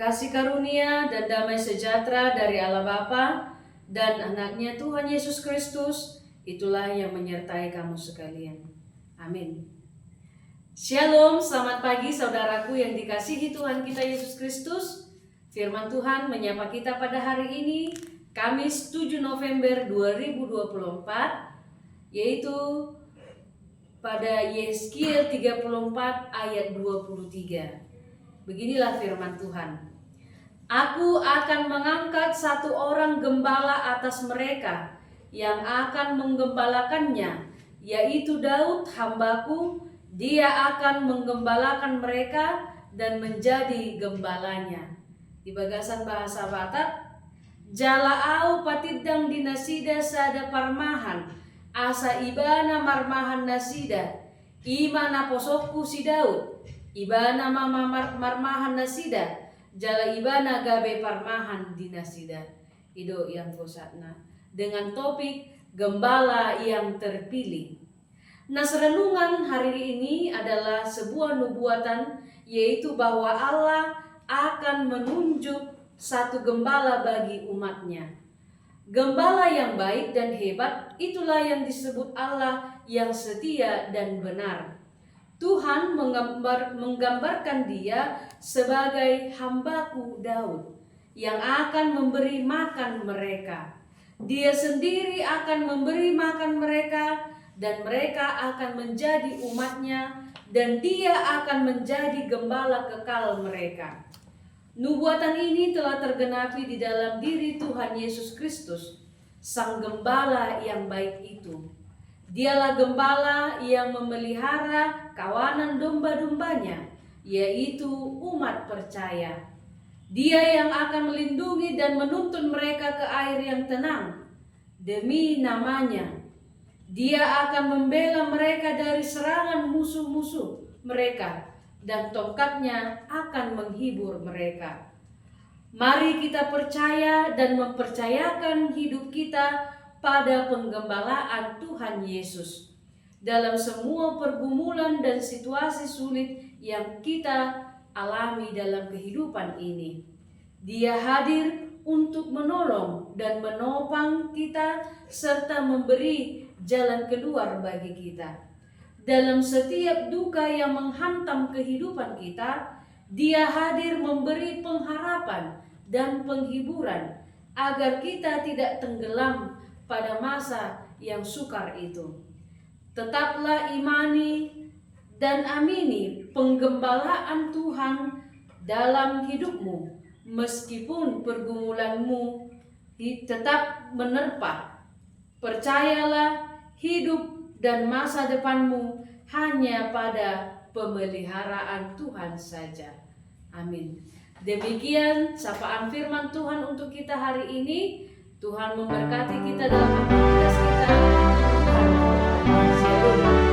Kasih karunia dan damai sejahtera dari Allah Bapa dan anaknya Tuhan Yesus Kristus, itulah yang menyertai kamu sekalian. Amin. Shalom, selamat pagi saudaraku yang dikasihi Tuhan kita Yesus Kristus. Firman Tuhan menyapa kita pada hari ini, Kamis 7 November 2024, yaitu pada Yeskiel 34 ayat 23. Beginilah firman Tuhan. Aku akan mengangkat satu orang gembala atas mereka yang akan menggembalakannya, yaitu Daud hambaku. Dia akan menggembalakan mereka dan menjadi gembalanya. Di bagasan bahasa Batak, jala au patidang dinasida sada parmahan, asa ibana marmahan nasida, imana posokku si Daud, ibana mama marmahan nasida, jala ibana gabe parmahan dinasida. Ido yang kosatna dengan topik gembala yang terpilih. Nah, renungan hari ini adalah sebuah nubuatan, yaitu bahwa Allah akan menunjuk satu gembala bagi umatnya. Gembala yang baik dan hebat, itulah yang disebut Allah yang setia dan benar. Tuhan menggambarkan dia sebagai hambaku Daud yang akan memberi makan mereka. Dia sendiri akan memberi makan mereka dan mereka akan menjadi umatnya dan dia akan menjadi gembala kekal mereka. Nubuatan ini telah tergenapi di dalam diri Tuhan Yesus Kristus, Sang Gembala yang baik itu. Dialah gembala yang memelihara kawanan domba-dombanya, yaitu umat percaya. Dia yang akan melindungi dan menuntun mereka ke air yang tenang demi namanya. Dia akan membela mereka dari serangan musuh-musuh mereka, dan tongkatnya akan menghibur mereka. Mari kita percaya dan mempercayakan hidup kita pada penggembalaan Tuhan Yesus dalam semua pergumulan dan situasi sulit yang kita alami dalam kehidupan ini. Dia hadir untuk menolong dan menopang kita serta memberi jalan keluar bagi kita. Dalam setiap duka yang menghantam kehidupan kita, Dia hadir memberi pengharapan dan penghiburan agar kita tidak tenggelam pada masa yang sukar itu. Tetaplah imani dan amini penggembalaan Tuhan dalam hidupmu, meskipun pergumulanmu tetap menerpa. Percayalah, hidup dan masa depanmu hanya pada pemeliharaan Tuhan saja. Amin. Demikian sapaan firman Tuhan untuk kita hari ini. Tuhan memberkati kita dalam aktivitas kita. Tuhan memberkati. Shalom.